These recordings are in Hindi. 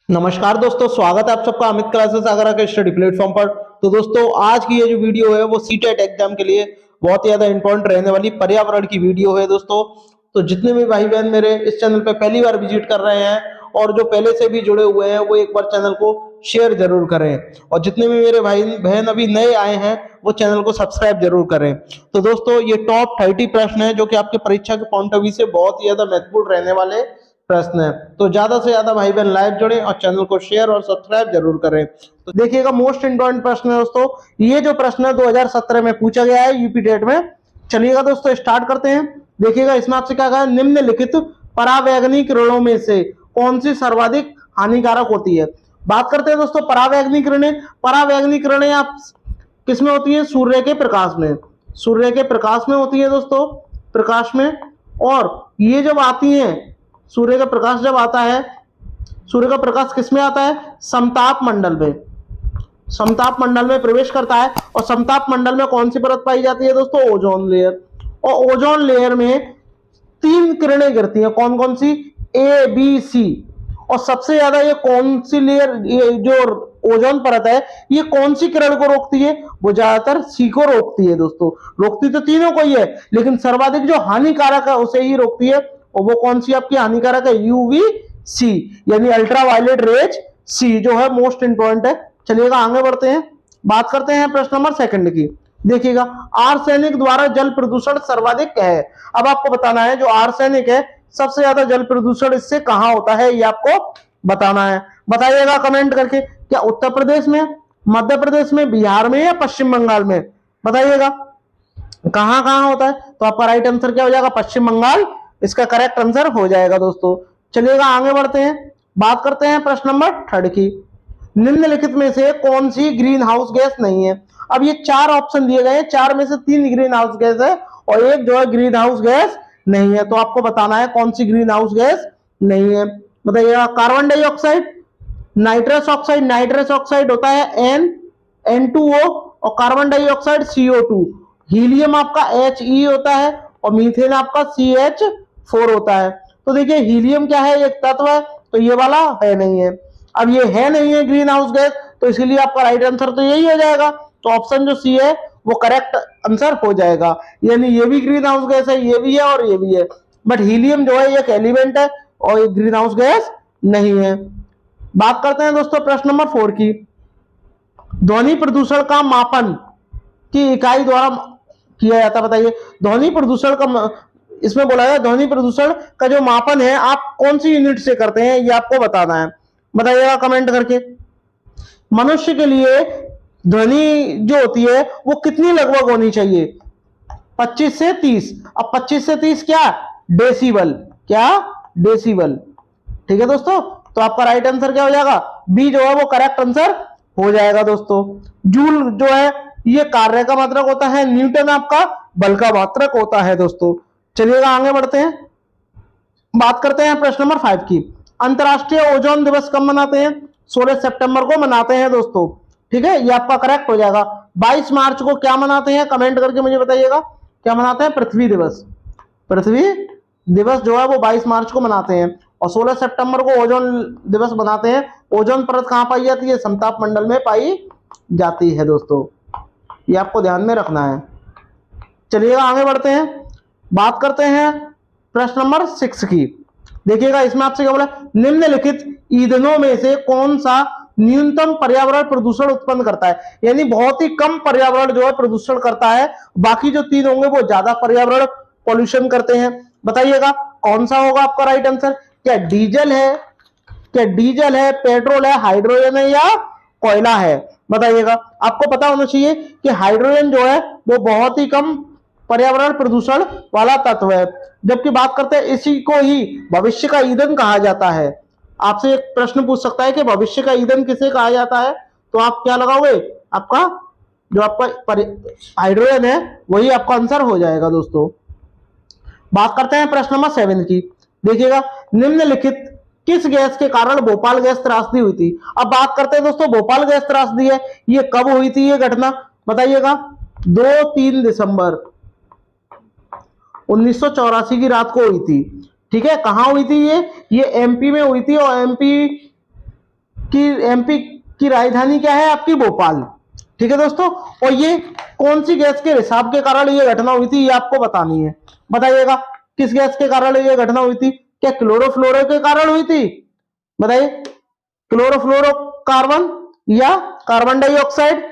नमस्कार दोस्तों, स्वागत है आप सबका अमित क्लासेस आगरा के स्टडी प्लेटफॉर्म पर। तो दोस्तों, आज की ये जो वीडियो है वो सीटेट एग्जाम के लिए बहुत ही ज्यादा इंपॉर्टेंट रहने वाली पर्यावरण की वीडियो है दोस्तों। तो जितने भी भाई बहन मेरे इस चैनल पे पहली बार विजिट कर रहे हैं और जो पहले से भी जुड़े हुए हैं वो एक बार चैनल को शेयर जरूर करें, और जितने भी मेरे भाई बहन अभी नए आए हैं वो चैनल को सब्सक्राइब जरूर करें। तो दोस्तों, ये टॉप 30 प्रश्न है जो कि आपके परीक्षा के पॉइंट ऑफ व्यू से बहुत ही ज्यादा महत्वपूर्ण रहने वाले प्रश्न है। तो ज्यादा से ज्यादा भाई बहन लाइव जुड़े और चैनल को शेयर और सब्सक्राइब जरूर करें। तो देखिएगा, मोस्ट इंपॉर्टेंट प्रश्न है दोस्तों। ये जो प्रश्न है 2017 में पूछा गया है यूपी टेट में। चलिएगा दोस्तों, स्टार्ट करते हैं। देखिएगा, इसमें आपसे क्या कहा है, निम्नलिखित परावैंगनी किरणों में से कौन सी सर्वाधिक हानिकारक होती है। बात करते हैं दोस्तों परावैंगनी किरणें। परावैंगनी किरणें आप किसमें होती है? सूर्य के प्रकाश में। सूर्य के प्रकाश में होती है दोस्तों, प्रकाश में। और ये जब आती हैं, सूर्य का प्रकाश जब आता है, सूर्य का प्रकाश किसमें आता है? समताप मंडल में। समताप मंडल में प्रवेश करता है। और समताप मंडल में कौन सी परत पाई जाती है दोस्तों? Ozone layer. और ओजोन लेयर में 3 किरणें गिरती हैं। कौन कौन सी? ए, बी, सी। और सबसे ज्यादा ये कौन सी लेयर, ये जो ओजोन परत है, ये कौन सी किरण को रोकती है? वो ज्यादातर सी को रोकती है दोस्तों। रोकती तो तीनों को ही है, लेकिन सर्वाधिक जो हानिकारक है उसे ही रोकती है। और वो कौन सी आपकी हानिकारक है? यूवी सी, यानी अल्ट्रा वायलेट रेज सी, जो है मोस्ट इंपॉर्टेंट है। चलिएगा आगे बढ़ते हैं, बात करते हैं प्रश्न नंबर 2 की। देखिएगा, आर्सेनिक द्वारा जल प्रदूषण सर्वाधिक है। अब आपको बताना है जो आर्सेनिक है, सबसे ज्यादा जल प्रदूषण इससे कहां होता है, ये आपको बताना है। बताइएगा कमेंट करके, क्या उत्तर प्रदेश में, मध्य प्रदेश में, बिहार में या पश्चिम बंगाल में? बताइएगा कहां कहां होता है। तो आपका राइट आंसर क्या हो जाएगा? पश्चिम बंगाल इसका करेक्ट आंसर हो जाएगा दोस्तों। चलिएगा आगे बढ़ते हैं, बात करते हैं प्रश्न नंबर 3 की। निम्नलिखित में से कौन सी ग्रीन हाउस गैस नहीं है? अब ये 4 ऑप्शन दिए गए हैं, 4 में से 3 ग्रीन हाउस गैस है और एक जो है ग्रीन हाउस गैस नहीं है। तो आपको बताना है कौन सी ग्रीन हाउस गैस नहीं है। बताइएगा, carbon dioxide, nitrous oxide. Nitrous oxide होता है N2O, और कार्बन डाइऑक्साइड CO2। हीलियम आपका He होता है और मीथेन आपका CH4 होता है। तो देखिए, हीलियम क्या है? एक तत्व है, तो ये वाला है नहीं है। अब ये है नहीं है ग्रीन हाउस गैस, तो इसीलिए आपका राइट आंसर तो यही हो जाएगा। तो ऑप्शन जो सी है वो करेक्ट आंसर हो जाएगा। यानी ये भी ग्रीन हाउस गैस है, ये भी है और ये भी है, बट हीलियम जो है एक एलिमेंट है और एक ग्रीन हाउस गैस नहीं है। बात करते हैं दोस्तों प्रश्न नंबर 4 की। ध्वनि प्रदूषण का मापन की इकाई द्वारा किया जाता है। बताइए, ध्वनि प्रदूषण का, इसमें बोला है ध्वनि प्रदूषण का जो मापन है आप कौन सी यूनिट से करते हैं, ये आपको बताना है। बताइएगा कमेंट करके। मनुष्य के लिए ध्वनि जो होती है वो कितनी लगभग होनी चाहिए? 25 से 30। अब 25 से 30 क्या? डेसिबल। क्या? डेसिबल। ठीक है दोस्तों, तो आपका राइट आंसर क्या हो जाएगा? बी जो है वो करेक्ट आंसर हो जाएगा दोस्तों। जूल जो है ये कार्य का मात्रक होता है, न्यूटन आपका बल का मात्रक होता है दोस्तों। चलिएगा आगे बढ़ते हैं, बात करते हैं प्रश्न नंबर 5 की। अंतरराष्ट्रीय ओजोन दिवस कब मनाते हैं? 16 सितंबर को मनाते हैं दोस्तों। ठीक है, ये आपका करेक्ट हो जाएगा। 22 मार्च को क्या मनाते हैं? कमेंट करके मुझे बताइएगा, क्या मनाते हैं? पृथ्वी दिवस। पृथ्वी दिवस जो है वो 22 मार्च को मनाते हैं। और 16 सितंबर को ओजोन दिवस मनाते हैं। ओजोन परत कहां पाई जाती है? समताप मंडल में पाई जाती है दोस्तों, ये आपको ध्यान में रखना है। चलिएगा आगे बढ़ते हैं, बात करते हैं प्रश्न नंबर 6 की। देखिएगा, इसमें आपसे क्या बोला? निम्नलिखित ईंधनों में से कौन सा न्यूनतम पर्यावरण प्रदूषण उत्पन्न करता है? यानी बहुत ही कम पर्यावरण जो है प्रदूषण करता है, बाकी जो 3 होंगे वो ज्यादा पर्यावरण पॉल्यूशन करते हैं। बताइएगा कौन सा होगा आपका राइट आंसर? क्या डीजल है, क्या डीजल है, पेट्रोल है, हाइड्रोजन है या कोयला है? बताइएगा। आपको पता होना चाहिए कि हाइड्रोजन जो है वो बहुत ही कम पर्यावरण प्रदूषण वाला तत्व है, जबकि बात करते हैं इसी को ही भविष्य का ईंधन कहा जाता है। आपसे एक प्रश्न पूछ सकता है कि भविष्य का ईंधन किसे कहा जाता है, तो आप क्या लगाओगे? आपका जो आपका हाइड्रोजन है वही आपका आंसर हो जाएगा दोस्तों। बात करते हैं प्रश्न नंबर 7 की। देखिएगा, निम्नलिखित किस गैस के कारण भोपाल गैस त्रासदी हुई थी? अब बात करते हैं दोस्तों, भोपाल गैस त्रासदी है, ये कब हुई थी ये घटना? बताइएगा। 2-3 दिसंबर 1984 की रात को हुई थी। ठीक है, कहां हुई थी ये एमपी में हुई थी। और एमपी कि एमपी की राजधानी क्या है आपकी भोपाल। ठीक है दोस्तों, और ये कौन सी गैस के रिसाव के कारण ये घटना हुई थी ये आपको बतानी है। बताइएगा किस गैस के कारण ये घटना हुई थी, क्या क्लोरोफ्लोरो के कारण हुई थी? बताइए, क्लोरोफ्लोरोकार्बन या कार्बन डाइऑक्साइड,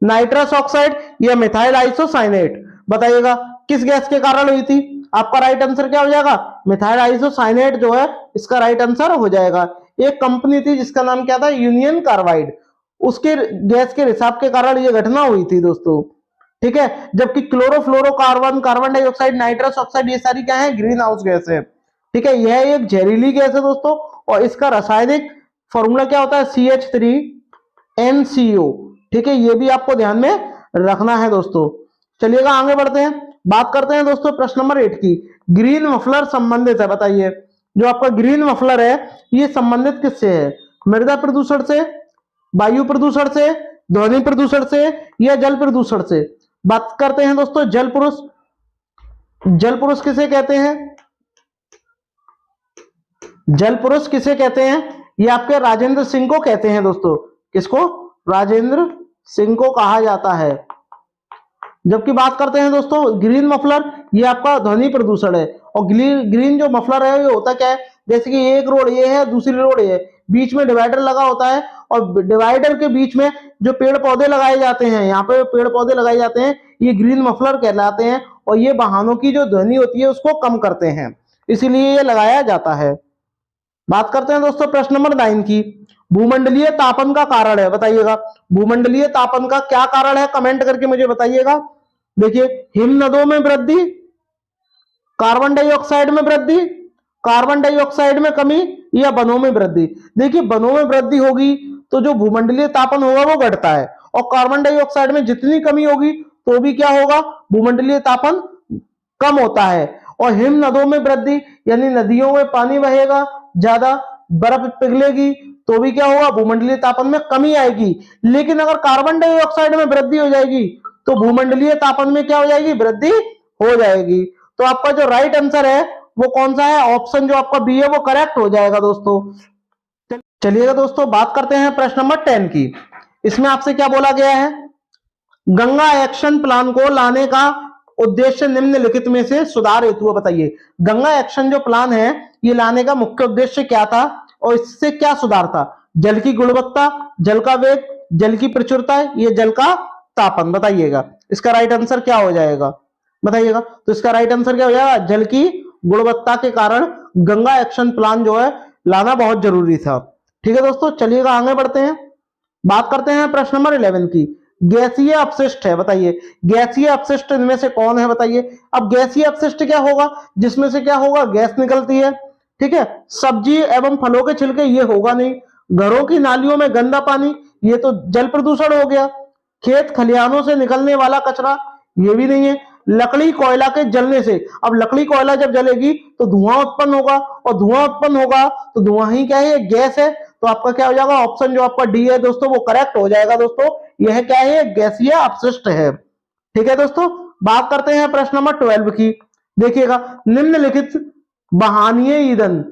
नाइट्रस ऑक्साइड या मिथाइल आइसोसाइनेट। बताइएगा किस गैस के कारण हुई थी? आपका राइट आंसर क्या हो जाएगा? मिथाइल आइसोसाइनेट जो है इसका राइट आंसर हो जाएगा। एक कंपनी थी जिसका नाम क्या था? यूनियन कार्बाइड, उसके गैस के रिसाव के कारण ये घटना हुई थी दोस्तों। ठीक है, जबकि chlorofluorocarbon, carbon dioxide, nitrous oxide ये सारी क्या है? ग्रीन हाउस गैस है। ठीक है, यह एक जहरीली गैस है दोस्तों, और इसका रासायनिक फॉर्मूला क्या होता है? CH3NCO। ठीक है, ये भी आपको ध्यान में रखना है दोस्तों। चलिएगा आगे बढ़ते हैं, बात करते हैं दोस्तों प्रश्न नंबर 8 की। ग्रीन मफलर संबंधित है, बताइए जो आपका ग्रीन मफलर है ये संबंधित किससे है? मृदा प्रदूषण से, वायु प्रदूषण से, ध्वनि प्रदूषण से या जल प्रदूषण से? बात करते हैं दोस्तों जल पुरुष। जल पुरुष किसे कहते हैं? जल पुरुष किसे कहते हैं? ये आपके राजेंद्र सिंह को कहते हैं दोस्तों। किसको? राजेंद्र सिंह को कहा जाता है। जबकि बात करते हैं दोस्तों ग्रीन मफलर, ये आपका ध्वनि प्रदूषण है। और ग्रीन जो मफलर है ये होता क्या है? जैसे कि एक रोड ये है, दूसरी रोड ये है, बीच में डिवाइडर लगा होता है, और डिवाइडर के बीच में जो पेड़ पौधे लगाए जाते हैं, यहाँ पे पेड़ पौधे लगाए जाते हैं, ये ग्रीन मफलर कहलाते हैं। और ये वाहनों की जो ध्वनि होती है उसको कम करते हैं, इसीलिए ये लगाया जाता है। बात करते हैं दोस्तों प्रश्न नंबर 9 की। भूमंडलीय तापन का कारण है, बताइएगा भूमंडलीय तापन का क्या कारण है? कमेंट करके मुझे बताइएगा। देखिए, हिम नदों में वृद्धि, कार्बन डाइऑक्साइड में वृद्धि, कार्बन डाइऑक्साइड में कमी या वनों में वृद्धि। देखिए, वनों में वृद्धि होगी तो जो भूमंडलीय तापन होगा वो घटता है, और कार्बन डाइऑक्साइड में जितनी कमी होगी तो भी क्या होगा? भूमंडलीय तापन कम होता है। और हिम नदों में वृद्धि यानी नदियों में पानी बहेगा, ज्यादा बर्फ पिघलेगी तो भी क्या होगा? भूमंडलीय तापन में कमी आएगी। लेकिन अगर कार्बन डाइऑक्साइड में वृद्धि हो जाएगी तो भूमंडलीय तापन में क्या हो जाएगी? वृद्धि हो जाएगी। तो आपका जो राइट आंसर है वो कौन सा है? ऑप्शन जो आपका बी है वो करेक्ट हो जाएगा दोस्तों। चलिएगा दोस्तों बात करते हैं प्रश्न नंबर 10 की। इसमें आपसे क्या बोला गया है? गंगा एक्शन प्लान को लाने का उद्देश्य निम्नलिखित में से सुधार हेतु है, बताइए। गंगा एक्शन जो प्लान है ये लाने का मुख्य उद्देश्य क्या था और इससे क्या सुधार था? जल की गुणवत्ता, जल का वेग, जल की प्रचुरता या जल का तापन? बताइएगा इसका राइट आंसर क्या हो जाएगा, बताइएगा। तो इसका राइट आंसर क्या हो जाएगा? जल की गुणवत्ता के कारण गंगा एक्शन प्लान जो है लाना बहुत जरूरी था। ठीक है दोस्तों, चलिएगा आगे बढ़ते हैं, बात करते हैं प्रश्न नंबर 11 की। गैसीय अपशिष्ट है, बताइए गैसीय अपशिष्ट इनमें से कौन है? बताइए। अब गैसीय अपशिष्ट क्या होगा? जिसमें से क्या होगा? गैस निकलती है। ठीक है, सब्जी एवं फलों के छिलके ये होगा नहीं। घरों की नालियों में गंदा पानी ये तो जल प्रदूषण हो गया। खेत खलिहानों से निकलने वाला कचरा ये भी नहीं है। लकड़ी कोयला के जलने से, अब लकड़ी कोयला जब जलेगी तो धुआं उत्पन्न होगा, और धुआं उत्पन्न होगा तो धुआं ही क्या है? गैस है। तो आपका क्या हो जाएगा? ऑप्शन जो आपका डी है दोस्तों वो करेक्ट हो जाएगा दोस्तों। यह क्या है? गैसीय अपशिष्ट है। ठीक है दोस्तों, बात करते हैं प्रश्न नंबर 12 की। देखिएगा, निम्नलिखित वाहनीय ईंधन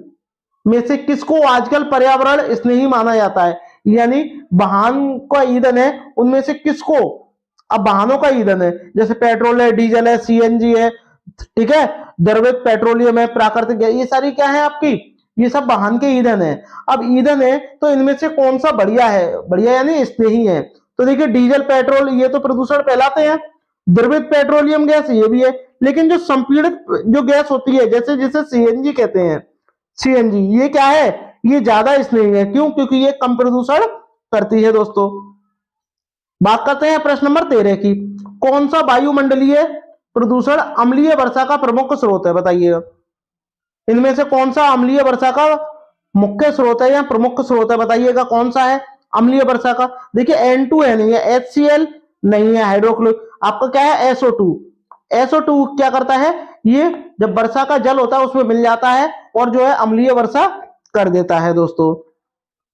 में से किसको आजकल पर्यावरण स्नेही माना जाता है? यानी वाहन का ईंधन है उनमें से किसको? अब वाहनों का ईंधन है जैसे पेट्रोल है, डीजल है, सीएनजी है, ठीक है, द्रवित पेट्रोलियम है, प्राकृतिक गैस, ये सारी क्या है आपकी? ये सब वाहन के ईंधन है। अब ईंधन है तो इनमें से कौन सा बढ़िया है? बढ़िया यानी स्नेही है। तो देखिए, डीजल पेट्रोल ये तो प्रदूषण फैलाते हैं, द्रवित पेट्रोलियम गैस ये भी है, लेकिन जो संपीड़ित जो गैस होती है जैसे जिसे सीएनजी कहते हैं, सीएनजी ये क्या है? ये ज्यादा स्नेही है। क्यों? क्योंकि ये कम प्रदूषण करती है दोस्तों। बात करते हैं प्रश्न नंबर 13 की। कौन सा वायुमंडलीय प्रदूषण अम्लीय वर्षा का प्रमुख स्रोत है? बताइएगा इनमें से कौन सा अम्लीय वर्षा का मुख्य स्रोत है या प्रमुख स्रोत है? बताइएगा कौन सा है अम्लीय वर्षा का? देखिए N2 नहीं है, HCl नहीं है, हाइड्रोक्लोरिक, आपका क्या है? SO2। SO2 क्या करता है? ये जब वर्षा का जल होता है उसमें मिल जाता है और जो है अम्लीय वर्षा कर देता है दोस्तों।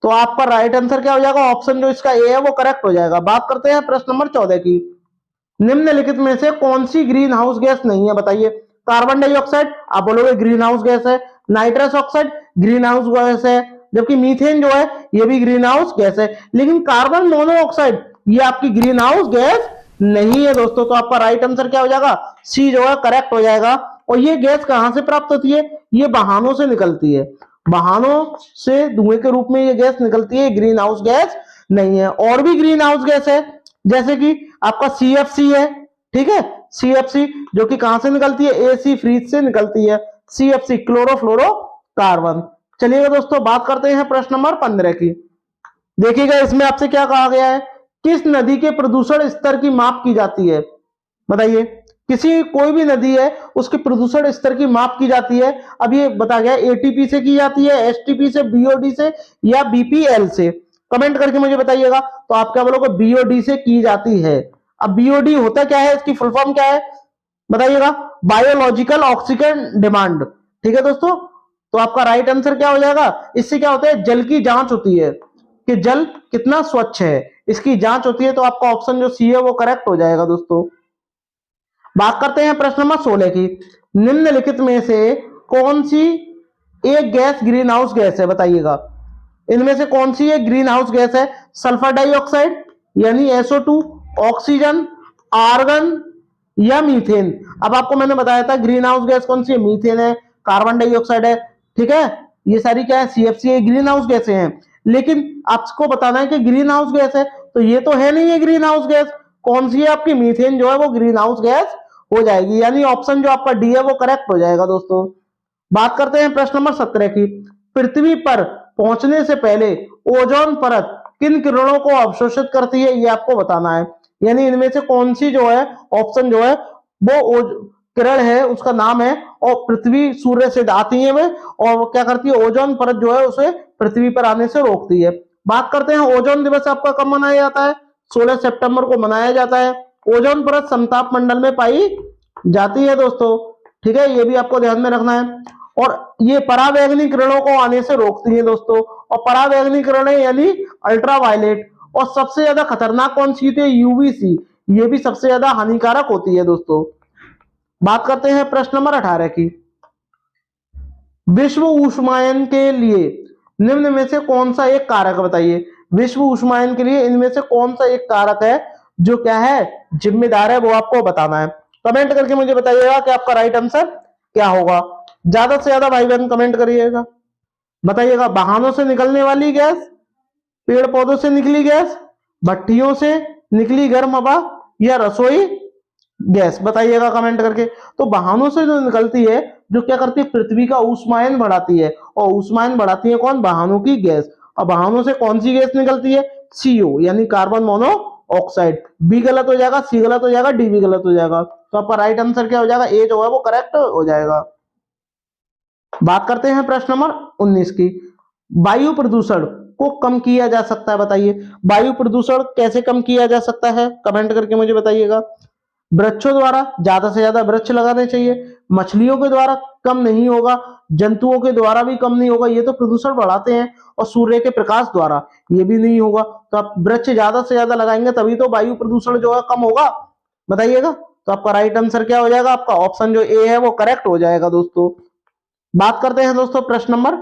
तो आपका राइट आंसर क्या हो जाएगा? ऑप्शन जो इसका ए है वो करेक्ट हो जाएगा। बात करते हैं प्रश्न नंबर 14 की। निम्नलिखित में से कौन सी ग्रीन हाउस गैस नहीं है? बताइए। कार्बन डाइऑक्साइड, आप बोलोगे ग्रीन हाउस गैस है। Nitrous oxide green house gas है। जबकि मीथेन जो है ये भी ग्रीन हाउस गैस है। लेकिन कार्बन मोनोऑक्साइड ये आपकी ग्रीन हाउस गैस नहीं है दोस्तों। तो आपका राइट आंसर क्या हो जाएगा, सी जो है करेक्ट हो जाएगा। और ये गैस कहां से प्राप्त होती है, ये वाहनों से निकलती है, वाहनों से धुएं के रूप में ये गैस निकलती है, ग्रीन हाउस गैस नहीं है। और भी ग्रीन हाउस गैस है, जैसे कि आपका सीएफसी है, ठीक है, सीएफसी जो कि कहां से निकलती है, एसी फ्रीज से निकलती है, सीएफसी क्लोरोफ्लोरो कार्बन। चलिएगा दोस्तों बात करते हैं प्रश्न नंबर 15 की। देखिएगा इसमें आपसे क्या कहा गया है, किस नदी के प्रदूषण स्तर की माप की जाती है, बताइए। किसी कोई भी नदी है उसके प्रदूषण स्तर की माप की जाती है। अब ये बता गया एटीपी से की जाती है, एसटीपी से, बीओडी से या बीपीएल से, कमेंट करके मुझे बताइएगा। तो आप क्या बोलोगे, बीओडी से की जाती है। अब बीओडी होता क्या है, इसकी फुल फॉर्म क्या है बताइएगा, बायोलॉजिकल ऑक्सीजन डिमांड, ठीक है दोस्तों। तो आपका राइट आंसर क्या हो जाएगा, इससे क्या होता है, जल की जांच होती है कि जल कितना स्वच्छ है, इसकी जांच होती है। तो आपका ऑप्शन जो सी है वो करेक्ट हो जाएगा दोस्तों। बात करते हैं प्रश्न नंबर 16 की। निम्नलिखित में से कौन सी एक गैस ग्रीन हाउस गैस है, बताइएगा। इनमें से कौन सी एक ग्रीन हाउस गैस है, सल्फर डाइऑक्साइड यानी SO2, ऑक्सीजन, आर्गन या मीथेन। अब आपको मैंने बताया था ग्रीन हाउस गैस कौन सी है, मीथेन है, कार्बन डाइऑक्साइड है, ठीक है, ये सारी क्या है, सीएफसी ग्रीन हाउस गैसें हैं। लेकिन आपको बताना है कि ग्रीन हाउस गैस है, तो ये तो है नहीं है ग्रीन हाउस गैस, कौन सी है आपकी, मीथेन जो है वो ग्रीन हाउस गैस हो जाएगी, यानी ऑप्शन जो आपका डी है वो करेक्ट हो जाएगा दोस्तों। बात करते हैं प्रश्न नंबर 17 की। पृथ्वी पर पहुंचने से पहले ओजोन परत किन किरणों को अवशोषित करती है, ये आपको बताना है। यानी इनमें से कौन सी जो है ऑप्शन जो है वो किरण है, उसका नाम है, और पृथ्वी सूर्य से आती है में, और वो क्या करती है, ओजोन परत जो है उसे पृथ्वी पर आने से रोकती है। बात करते हैं ओजोन दिवस आपका कब मनाया जाता है, 16 सितंबर को मनाया जाता है। ओजोन परत समताप मंडल में पाई जाती है दोस्तों, ठीक है, ये भी आपको ध्यान में रखना है। और ये पराबैंगनी किरणों को आने से रोकती है दोस्तों। और पराबैंगनी किरणें यानी अल्ट्रावायलेट। और सबसे ज्यादा खतरनाक कौन सी होती है, यूवीसी, ये भी सबसे ज्यादा हानिकारक होती है दोस्तों। बात करते हैं प्रश्न नंबर 18 की। विश्व ऊष्मायन के लिए निम्न में से कौन सा एक कारक है, बताइए। विश्व ऊष्मायन के लिए इनमें से कौन सा एक कारक है जो क्या है, जिम्मेदार है, वो आपको बताना है। कमेंट करके मुझे बताइएगा कि आपका राइट आंसर क्या होगा। ज्यादा से ज्यादा भाई बहन कमेंट करिएगा, बताइएगा। वाहनों से निकलने वाली गैस, पेड़ पौधों से निकली गैस, भट्टियों से निकली गर्म हवा, या रसोई गैस, बताइएगा कमेंट करके। तो वाहनों से जो निकलती है, जो क्या करती है, पृथ्वी का ऊष्मायन बढ़ाती है, और ऊष्मायन बढ़ाती है कौन, वाहनों की गैस। और वाहनों से कौन सी गैस निकलती है, CO यानी कार्बन मोनोऑक्साइड। बी गलत हो जाएगा, सी गलत हो जाएगा, डी भी गलत हो जाएगा। तो आपका राइट आंसर क्या हो जाएगा, ए जो है वो करेक्ट हो जाएगा। बात करते हैं प्रश्न नंबर 19 की। वायु प्रदूषण को कम किया जा सकता है, बताइए। वायु प्रदूषण कैसे कम किया जा सकता है, कमेंट करके मुझे बताइएगा। वृक्षों द्वारा, ज्यादा से ज्यादा वृक्ष लगाने चाहिए। मछलियों के द्वारा कम नहीं होगा, जंतुओं के द्वारा भी कम नहीं होगा, ये तो प्रदूषण बढ़ाते हैं। और सूर्य के प्रकाश द्वारा ये भी नहीं होगा। तो आप वृक्ष ज्यादा से ज्यादा लगाएंगे तभी तो वायु प्रदूषण जो है कम होगा, बताइएगा। तो आपका राइट आंसर क्या हो जाएगा, आपका ऑप्शन जो ए है वो करेक्ट हो जाएगा दोस्तों। बात करते हैं दोस्तों प्रश्न नंबर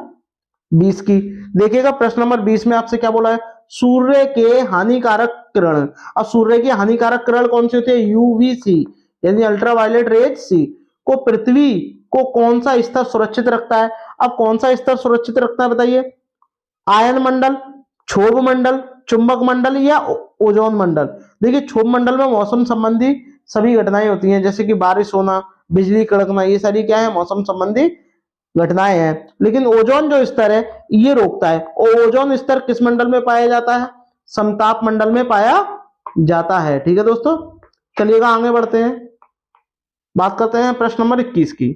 20 की। देखिएगा प्रश्न नंबर 20 में आपसे क्या बोला है, सूर्य के हानिकारक किरण। अब सूर्य की हानिकारक किरण कौन सी होती है, यूवीसी यानी अल्ट्रावायलेट रेज सी को पृथ्वी को कौन सा स्तर सुरक्षित रखता है। अब कौन सा स्तर सुरक्षित रखता है, बताइए। आयन मंडल, क्षोभ मंडल, चुंबक मंडल या ओजोन मंडल। देखिए क्षोभ मंडल में मौसम संबंधी सभी घटनाएं होती हैं, जैसे कि बारिश होना, बिजली कड़कना, ये सारी क्या है, मौसम संबंधी घटनाएं हैं। लेकिन ओजोन जो स्तर है ये रोकता है। और ओजोन स्तर किस मंडल में पाया जाता है, समताप मंडल में पाया जाता है, ठीक है दोस्तों। चलिएगा आगे बढ़ते हैं, बात करते हैं प्रश्न नंबर 21 की।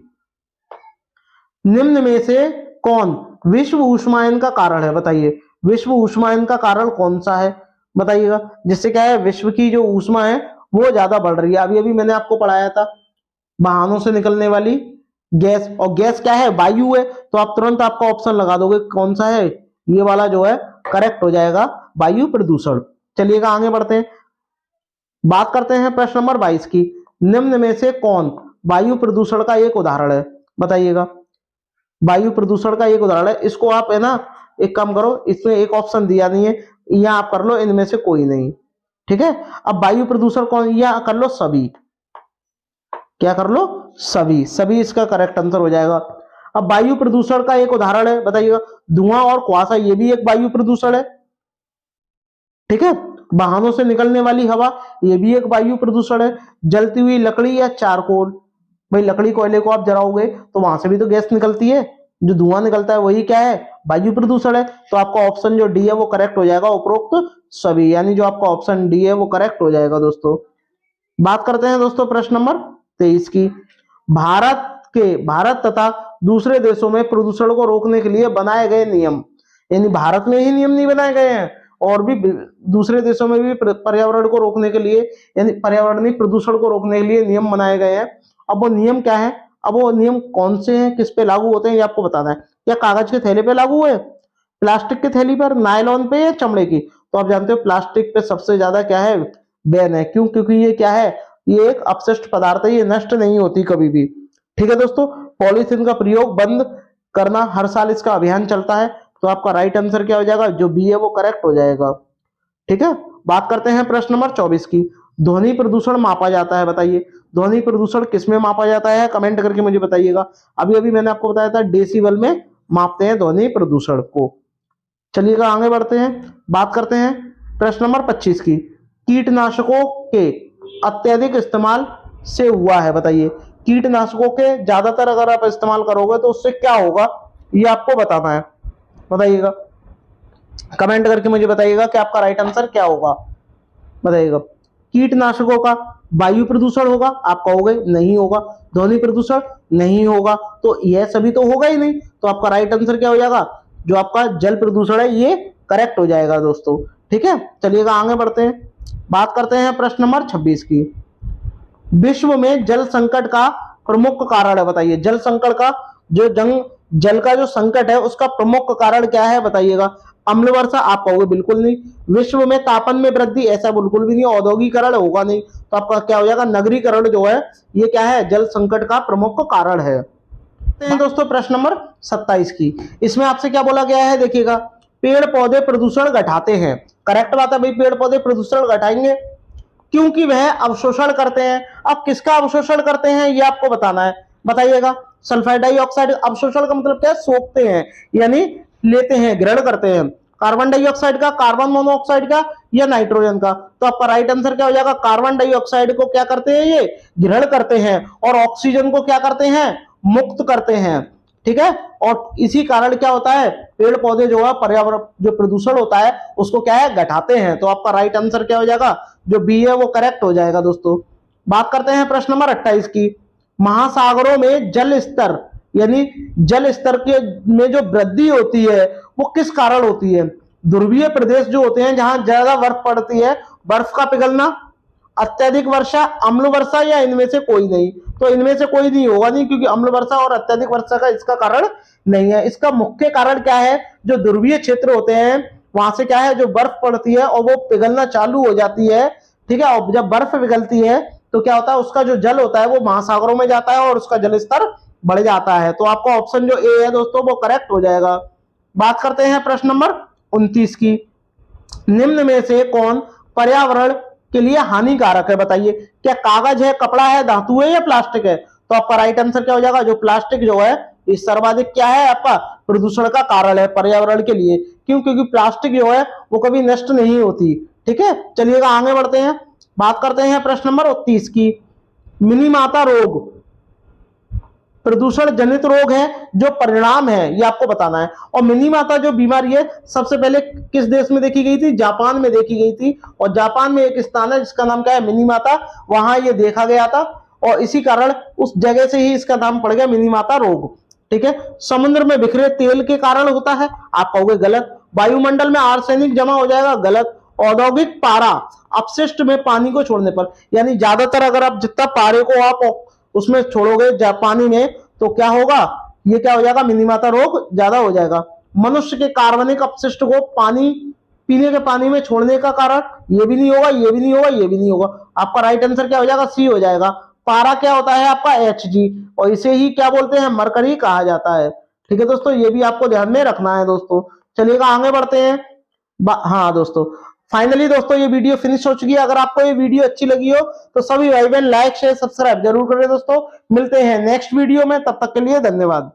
निम्न में से कौन विश्व ऊष्मायन का कारण है, बताइए। विश्व ऊष्मायन का कारण कौन सा है, बताइएगा। जिससे क्या है, विश्व की जो ऊष्मा है वो ज्यादा बढ़ रही है। अभी अभी मैंने आपको पढ़ाया था, वाहनों से निकलने वाली गैस, और गैस क्या है, वायु है। तो आप तुरंत आपका ऑप्शन लगा दोगे कौन सा है, ये वाला जो है करेक्ट हो जाएगा, वायु प्रदूषण। चलिएगा आगे बढ़ते हैं, बात करते हैं प्रश्न नंबर 22 की। निम्न में से कौन वायु प्रदूषण का एक उदाहरण है, बताइएगा। वायु प्रदूषण का एक उदाहरण है, इसको आप है ना एक काम करो, इसमें एक ऑप्शन दिया नहीं है, यहाँ आप कर लो इनमें से कोई नहीं। ठीक है, अब वायु प्रदूषण कौन, या कर लो सभी, क्या कर लो, सभी, सभी इसका करेक्ट आंसर हो जाएगा। अब वायु प्रदूषण का एक उदाहरण है, बताइएगा, धुआं और कुआसा, ये भी एक वायु प्रदूषण है। ठीक है, वाहनों से निकलने वाली हवा, ये भी एक वायु प्रदूषण है। जलती हुई लकड़ी या चारकोल, भाई लकड़ी कोयले को आप जलाओगे तो वहां से भी तो गैस निकलती है, जो धुआं निकलता है वही क्या है, वायु प्रदूषण है। तो आपका ऑप्शन जो डी है वो करेक्ट हो जाएगा, उपरोक्त सभी, यानी जो आपका ऑप्शन डी है वो करेक्ट हो जाएगा दोस्तों। बात करते हैं दोस्तों प्रश्न नंबर 23 की। भारत तथा दूसरे देशों में प्रदूषण को रोकने के लिए बनाए गए नियम, यानी भारत में ही नियम नहीं बनाए गए हैं, और भी दूसरे देशों में भी पर्यावरण को रोकने के लिए, यानी पर्यावरणीय प्रदूषण को रोकने के लिए नियम बनाए गए हैं। अब वो नियम क्या है, अब वो नियम कौन से हैं, किस पे लागू होते हैं, ये आपको बताना है। क्या कागज के थैले पे लागू है, प्लास्टिक के थैली पर, नायलॉन पे, या चमड़े की? तो आप जानते हो प्लास्टिक पे सबसे ज्यादा क्या है, बैन है। क्यों? क्योंकि ये क्या है, ये एक अपशिष्ट पदार्थ है, ये नष्ट नहीं होती कभी भी। ठीक है दोस्तों, पॉलीथीन का प्रयोग बंद करना, हर साल इसका अभियान चलता है। तो आपका राइट आंसर क्या हो जाएगा, जो बी है वो करेक्ट हो जाएगा। ठीक है, बात करते हैं प्रश्न नंबर 24 की। ध्वनि प्रदूषण मापा जाता है, बताइए ध्वनि प्रदूषण किसमें मापा जाता है, कमेंट करके मुझे बताइएगा। अभी अभी मैंने आपको बताया था डेसिबल में मापते हैं ध्वनि प्रदूषण को। चलिएगा आगे बढ़ते हैं, बात करते हैं प्रश्न नंबर 25 की। कीटनाशकों के अत्यधिक इस्तेमाल से हुआ है, बताइए कीटनाशकों के ज्यादातर अगर आप इस्तेमाल करोगे तो उससे क्या होगा, ये आपको बताना है। बताइएगा, कमेंट करके मुझे बताइएगा कि आपका राइट आंसर क्या होगा, बताइएगा। कीटनाशकों का वायु प्रदूषण होगा, आप कहोगे नहीं होगा। ध्वनि प्रदूषण नहीं होगा, तो यह सभी तो होगा ही नहीं। तो आपका राइट आंसर क्या हो जाएगा, जो आपका जल प्रदूषण है ये करेक्ट हो जाएगा दोस्तों। ठीक है, चलिएगा आगे बढ़ते हैं, बात करते हैं प्रश्न नंबर 26 की। विश्व में जल संकट का प्रमुख कारण है, बताइए जल संकट का जो जल का जो संकट है उसका प्रमुख कारण क्या है, बताइएगा। अम्ल वर्षा, आप कहोगे बिल्कुल नहीं। विश्व में तापमान में वृद्धि, ऐसा बिल्कुल भी नहीं। औद्योगिकरण होगा नहीं, तो आपका क्या हो जाएगा, नगरीकरण जो है ये क्या है, जल संकट का प्रमुख कारण है। दोस्तों प्रश्न नंबर 27 की, इसमें आपसे क्या बोला गया है, देखिएगा, पेड़ पौधे प्रदूषण घटाते हैं। करेक्ट बात है भाई, पेड़ पौधे प्रदूषण घटाएंगे क्योंकि वह अवशोषण करते हैं। अब किसका अवशोषण करते हैं ये आपको बताना है, बताइएगा। सल्फर डाइऑक्साइड, अवशोषण का मतलब क्या है, सोखते हैं, यानी लेते हैं, ग्रहण करते हैं। कार्बन डाइऑक्साइड का, कार्बन मोनोऑक्साइड का, या नाइट्रोजन का? तो आपका राइट आंसर क्या हो जाएगा, कार्बन डाइऑक्साइड को क्या करते हैं, ये ग्रहण करते हैं, और ऑक्सीजन को क्या करते हैं, मुक्त करते हैं। ठीक है, और इसी कारण क्या होता है, पेड़ पौधे जो है पर्यावरण जो प्रदूषण होता है उसको क्या है, घटाते हैं। तो आपका राइट आंसर क्या हो जाएगा, जो बी है वो करेक्ट हो जाएगा दोस्तों। बात करते हैं प्रश्न नंबर 28 की। महासागरों में जल स्तर, यानी जल स्तर के में जो वृद्धि होती है वो किस कारण होती है? ध्रुवीय प्रदेश जो होते हैं जहां ज्यादा बर्फ पड़ती है, बर्फ का पिघलना, अत्यधिक वर्षा, अम्ल वर्षा, या इनमें से कोई नहीं? तो इनमें से कोई नहीं होगा नहीं, क्योंकि अम्ल वर्षा और अत्यधिक वर्षा का इसका कारण नहीं है। इसका मुख्य कारण क्या है, जो ध्रुवीय क्षेत्र होते हैं वहां से क्या है, जो बर्फ पड़ती है और वो पिघलना चालू हो जाती है। ठीक है, और जब बर्फ पिघलती है तो क्या होता है, उसका जो जल होता है वो महासागरों में जाता है और उसका जल स्तर बढ़ जाता है। तो आपका ऑप्शन जो ए है दोस्तों वो करेक्ट हो जाएगा। बात करते हैं प्रश्न नंबर 29 की। निम्न में से कौन पर्यावरण के लिए हानिकारक है, बताइए। क्या कागज है, कपड़ा है, धातु है, या प्लास्टिक है? तो आपका राइट आंसर क्या हो जाएगा, जो प्लास्टिक जो है इस सर्वाधिक क्या है, आपका प्रदूषण का कारण है पर्यावरण के लिए। क्यों? क्योंकि प्लास्टिक जो है वो कभी नष्ट नहीं होती। ठीक है, चलिएगा आगे बढ़ते हैं, बात करते हैं प्रश्न नंबर 29 की। मिनीमाता रोग प्रदूषण जनित रोग है, जो परिणाम है ये आपको बताना है। और मिनीमाता जो बीमारी है सबसे पहले किस देश में देखी गई थी, जापान में देखी गई थी। और जापान में एक स्थान है जिसका नाम क्या है, मिनीमाता, वहां ये देखा गया था, और इसी कारण उस जगह से ही इसका नाम पड़ गया मिनीमाता रोग। ठीक है, समुद्र में बिखरे तेल के कारण होता है, आप कहोगे गलत। वायुमंडल में आर्सेनिक जमा हो जाएगा, गलत। औद्योगिक पारा अपशिष्ट में पानी को छोड़ने पर, यानी ज्यादातर अगर आप जितना पारे को आप उसमें छोड़ोगे पानी में तो क्या होगा, ये क्या हो जाएगा, मिनीमाता रोग ज्यादा हो जाएगा। मनुष्य के कार्बनिक अपशिष्ट को पानी, पीने के पानी में छोड़ने का कारण, ये भी नहीं होगा, ये भी नहीं होगा, ये भी नहीं होगा। आपका राइट आंसर क्या हो जाएगा, सी हो जाएगा। पारा क्या होता है आपका Hg, और इसे ही क्या बोलते हैं, मरकरी कहा जाता है। ठीक है दोस्तों, ये भी आपको ध्यान में रखना है दोस्तों। चलिएगा आगे बढ़ते हैं। हाँ दोस्तों, फाइनली दोस्तों ये वीडियो फिनिश हो चुकी है। अगर आपको ये वीडियो अच्छी लगी हो तो सभी भाई बहन लाइक शेयर सब्सक्राइब जरूर करें दोस्तों। मिलते हैं नेक्स्ट वीडियो में, तब तक के लिए धन्यवाद।